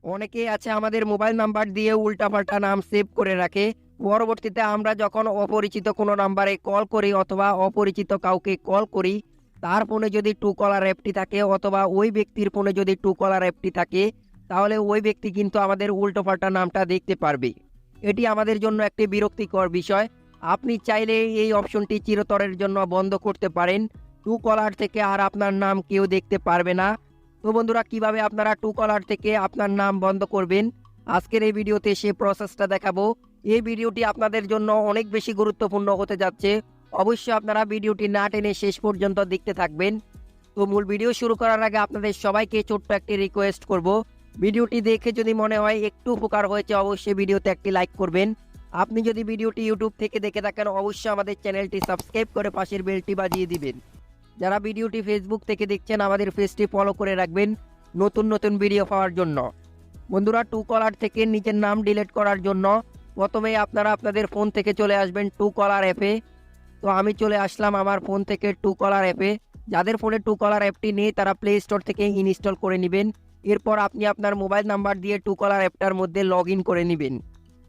অনেকেই আছে আমাদের মোবাইল নাম্বার দিয়ে উল্টাপাল্টা নাম সেভ করে রাখে। পরবর্তীতে আমরা যখন অপরিচিত কোনো নাম্বারে কল করি অথবা অপরিচিত কাউকে কল করি, তার ফোনে যদি ট্রুকলার অ্যাপটি থাকে অথবা ওই ব্যক্তির ফোনে যদি ট্রুকলার অ্যাপটি থাকে, তাহলে ওই ব্যক্তি কিন্তু আমাদের উল্টোপাল্টা নামটা দেখতে পারবে। এটি আমাদের জন্য একটি বিরক্তিকর বিষয়। আপনি চাইলে এই অপশনটি চিরতরের জন্য বন্ধ করতে পারেন। ট্রুকলার থেকে আর আপনার নাম কেউ দেখতে পারবে না। তো বন্ধুরা, কিভাবে আপনারা ট্রুকলার থেকে আপনার নাম বন্ধ করবেন, আজকের এই ভিডিওতে সে প্রসেসটা দেখাবো। এই ভিডিওটি আপনাদের জন্য অনেক বেশি গুরুত্বপূর্ণ হতে যাচ্ছে। অবশ্যই আপনারা ভিডিওটি না টেনে শেষ পর্যন্ত দেখতে থাকবেন। তো মূল ভিডিও শুরু করার আগে আপনাদের সবাইকে ছোট্ট একটি রিকোয়েস্ট করব, ভিডিওটি দেখে যদি মনে হয় একটু উপকার হয়েছে, অবশ্যই ভিডিওতে একটি লাইক করবেন। আপনি যদি ভিডিওটি ইউটিউব থেকে দেখে থাকেন, অবশ্যই আমাদের চ্যানেলটি সাবস্ক্রাইব করে পাশের বেলটি বাজিয়ে দিবেন। যারা ভিডিওটি ফেসবুক থেকে দেখছেন, আমাদের পেজটি ফলো করে রাখবেন নতুন নতুন ভিডিও পাওয়ার জন্য। বন্ধুরা, ট্রুকলার থেকে নিজের নাম ডিলিট করার জন্য প্রথমেই আপনারা আপনাদের ফোন থেকে চলে আসবেন ট্রুকলার অ্যাপে। তো আমি চলে আসলাম আমার ফোন থেকে ট্রুকলার অ্যাপে। যাদের ফোনে ট্রুকলার অ্যাপটি নেই তারা প্লে স্টোর থেকে ইনস্টল করে নেবেন। এরপর আপনি আপনার মোবাইল নাম্বার দিয়ে ট্রুকলার অ্যাপটার মধ্যে লগ ইন করে নেবেন।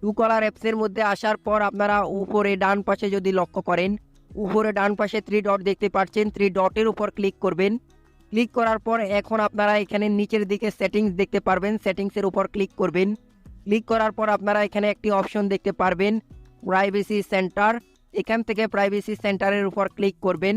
ট্রুকলার অ্যাপসের মধ্যে আসার পর আপনারা উপরে ডান পাশে যদি লক্ষ্য করেন, উপরে ডান পাশে 3 ডট দেখতে পাচ্ছেন, 3 ডটের উপর ক্লিক করবেন। ক্লিক করার পর এখন আপনারা এখানে নিচের দিকে সেটিংস দেখতে পারবেন, সেটিংসের উপর ক্লিক করবেন। ক্লিক করার পর আপনারা এখানে একটি অপশন দেখতে পারবেন, প্রাইভেসি সেন্টার। এখান থেকে প্রাইভেসি সেন্টারের উপর ক্লিক করবেন।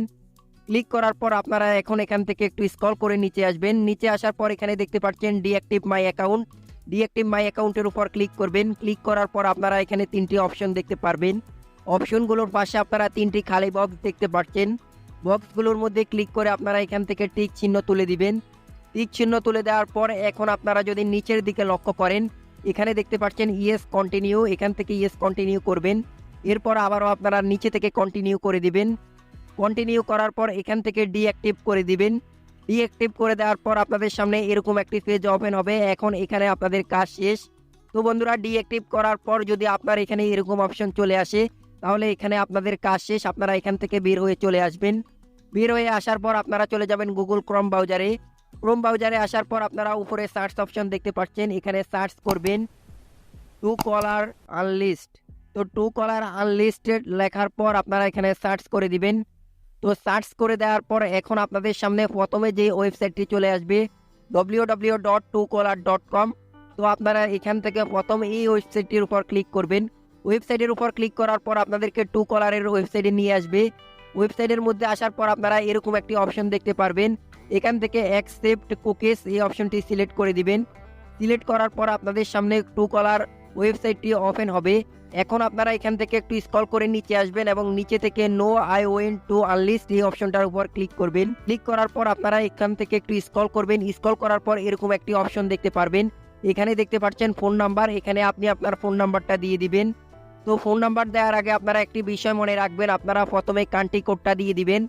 ক্লিক করার পর আপনারা এখন এখান থেকে একটু স্ক্রল করে নিচে আসবেন। নিচে আসার পর এখানে দেখতে পাচ্ছেন ডিঅ্যাক্টিভ মাই অ্যাকাউন্ট। ডিঅ্যাক্টিভ মাই অ্যাকাউন্টের উপর ক্লিক করবেন। ক্লিক করার পর আপনারা এখানে 3টি অপশন দেখতে পারবেন। অপশনগুলোর পাশে আপনারা 3টি খালি বক্স দেখতে পাচ্ছেন। বক্সগুলোর মধ্যে ক্লিক করে আপনারা এখান থেকে টিক চিহ্ন তুলে দিবেন। টিক চিহ্ন তুলে দেওয়ার পর এখন আপনারা যদি নিচের দিকে লক্ষ্য করেন, এখানে দেখতে পাচ্ছেন ইয়েস কন্টিনিউ। এখান থেকে ইয়েস কন্টিনিউ করবেন। এরপর আবারও আপনারা নিচে থেকে কন্টিনিউ করে দিবেন। কন্টিনিউ করার পর এখান থেকে ডিঅ্যাক্টিভ করে দিবেন। ডিঅ্যাক্টিভ করে দেওয়ার পর আপনাদের সামনে এরকম একটি পেজ ওপেন হবে। এখন এখানে আপনাদের কাজ শেষ। তো বন্ধুরা, ডিঅ্যাক্টিভ করার পর যদি আপনার এখানে এরকম অপশন চলে আসে, তাহলে এখানে আপনাদের কাজ শেষ। আপনারা এখান থেকে বের হয়ে চলে আসবেন। বের হয়ে আসার পর আপনারা চলে যাবেন গুগল ক্রোম ব্রাউজারে। ক্রোম ব্রাউজারে আসার পর আপনারা উপরে সার্চ অপশন দেখতে পাচ্ছেন, এখানে সার্চ করবেন ট্রুকলার আনলিস্ট। তো ট্রুকলার আনলিস্টেড লেখার পর আপনারা এখানে সার্চ করে দিবেন। তো সার্চ করে দেওয়ার পর এখন আপনাদের সামনে প্রথমে যে ওয়েবসাইটটি চলে আসবে www.truecaller.com। তো আপনারা এখান থেকে প্রথম এই ওয়েবসাইটটির উপর ক্লিক করবেন। ওয়েবসাইটের উপর ক্লিক করার পর আপনাদেরকে ট্রুকলারের ওয়েবসাইটে নিয়ে আসবে। ওয়েবসাইটের মধ্যে আসার পর আপনারা এরকম একটি অপশন দেখতে পারবেন। এখান থেকে অ্যাকসেপ্ট কুকিজ এই অপশনটি সিলেক্ট করে দিবেন। সিলেক্ট করার পর আপনাদের সামনে ট্রুকলার ওয়েবসাইটটি ওপেন হবে। এখন আপনারা এখান থেকে একটু স্ক্রল করে নিচে আসবেন এবং নিচে থেকে no I went to unlist এই অপশনটার উপর ক্লিক করবেন। ক্লিক করার পর আপনারা এখান থেকে একটু স্ক্রল করবেন। স্ক্রল করার পর এরকম একটি অপশন দেখতে পারবেন। এখানে দেখতে পাচ্ছেন ফোন নাম্বার। এখানে আপনি আপনার ফোন নাম্বারটা দিয়ে দিবেন। তো ফোন নাম্বার দেওয়ার আগে আপনারা একটি বিষয় মনে রাখবেন, আপনারা প্রথমে কান্ট্রি কোডটা দিয়ে দিবেন।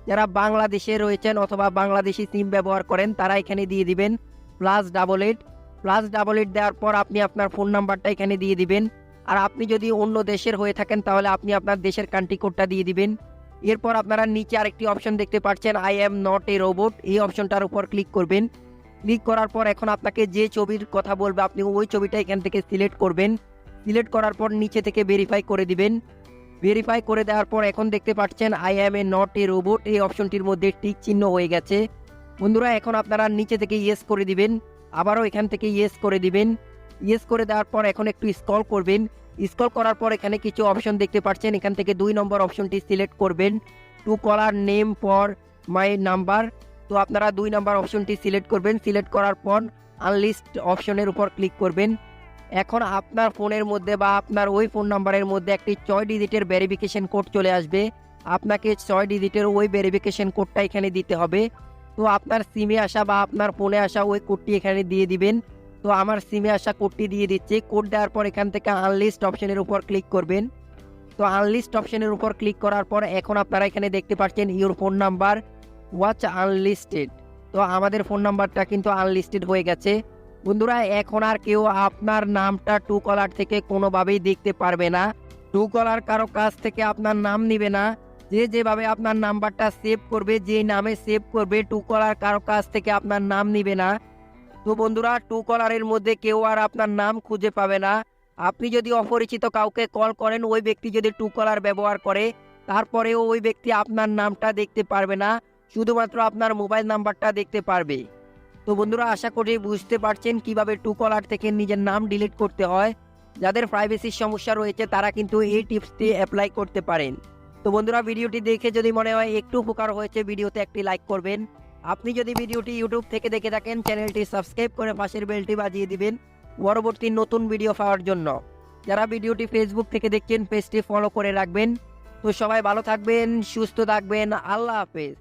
যারা বাংলাদেশে রয়েছেন অথবা বাংলাদেশি সিম ব্যবহার করেন তারা এখানে দিয়ে দিবেন +88। +88 দেওয়ার পর আপনি আপনার ফোন নাম্বারটা এখানে দিয়ে দিবেন। আর আপনি যদি অন্য দেশের হয়ে থাকেন তাহলে আপনি আপনার দেশের কান্ট্রি কোডটা দিয়ে দিবেন। এরপর আপনারা নিচে আরেকটি অপশন দেখতে পাচ্ছেন, I am not a robot. এই অপশনটার উপর ক্লিক করবেন। ক্লিক করার পর এখন আপনাকে যে ছবির কথা বলবে আপনি ওই ছবিটা এখান থেকে সিলেক্ট করবেন। সিলেক্ট করার পর নিচে থেকে ভেরিফাই করে দিবেন। ভেরিফাই করে দেওয়ার পর এখন দেখতে পাচ্ছেন I am A not a robot এই অপশনটির মধ্যে টিক চিহ্ন হয়ে গেছে। বন্ধুরা, এখন আপনারা নিচে থেকে ইয়েস করে দিবেন। আবারও এখান থেকে ইয়েস করে দিবেন। ইয়েস করে দেওয়ার পর এখন একটু স্ক্রল করবেন। স্ক্রল করার পর এখানে কিছু অপশন দেখতে পাচ্ছেন। এখান থেকে 2 নম্বর অপশনটি সিলেক্ট করবেন, Truecaller name for my number. তো আপনারা 2 নম্বর অপশনটি সিলেক্ট করবেন। সিলেক্ট করার পর আনলিস্ট অপশনের উপর ক্লিক করবেন। এখন আপনার ফোনের মধ্যে বা আপনার ওই ফোন নাম্বারের মধ্যে একটি 6 ডিজিটের ভেরিফিকেশন কোড চলে আসবে। আপনাকে 6 ডিজিটের ওই ভেরিফিকেশন কোডটা এখানে দিতে হবে। তো আপনার সিমে আসা বা আপনার ফোনে আসা ওই কোডটি এখানে দিয়ে দিবেন। তো আমার সিমে আসা কোডটি দিয়ে দিচ্ছি। কোড দেওয়ার পর এখান থেকে আনলিস্ট অপশনের উপর ক্লিক করবেন। তো আনলিস্ট অপশনের উপর ক্লিক করার পর এখন আপনারা এখানে দেখতে পাচ্ছেন your phone number watch unlisted. তো আমাদের ফোন নাম্বারটা কিন্তু আনলিস্টেড হয়ে গেছে। বন্ধুরা, এখন আর কেউ আপনার নামটা ট্রুকলার থেকে কোনোভাবেই দেখতে পারবে না। ট্রুকলার কারো কাছ থেকে আপনার নাম নিবে না। যে যেভাবে আপনার নাম্বারটা সেভ করবে, যে নামে সেভ করবে, ট্রুকলার কারো কাছ থেকে আপনার নাম নিবে না। তো বন্ধুরা, ট্রুকলারের মধ্যে কেউ আর আপনার নাম খুঁজে পাবে না। আপনি যদি অপরিচিত কাউকে কল করেন, ওই ব্যক্তি যদি ট্রুকলার ব্যবহার করে, তারপরেও ওই ব্যক্তি আপনার নামটা দেখতে পারবে না, শুধুমাত্র আপনার মোবাইল নাম্বারটা দেখতে পারবে। তো বন্ধুরা, আশা করি বুঝতে পারছেন কিভাবে ট্রুকলার থেকে নিজের নাম ডিলিট করতে হয়। যাদের প্রাইভেসির সমস্যা রয়েছে তারা কিন্তু এই টিপসটি অ্যাপ্লাই করতে পারেন। তো বন্ধুরা, ভিডিওটি দেখে যদি মনে হয় একটু উপকার হয়েছে, ভিডিওতে একটি লাইক করবেন। আপনি যদি ভিডিওটি ইউটিউব থেকে দেখে থাকেন, চ্যানেলটি সাবস্ক্রাইব করে পাশের বেলটি বাজিয়ে দিবেন পরবর্তী নতুন ভিডিও পাওয়ার জন্য। যারা ভিডিওটি ফেসবুক থেকে দেখছেন, পেজটি ফলো করে রাখবেন। তো সবাই ভালো থাকবেন, সুস্থ থাকবেন, আল্লাহ হাফেজ।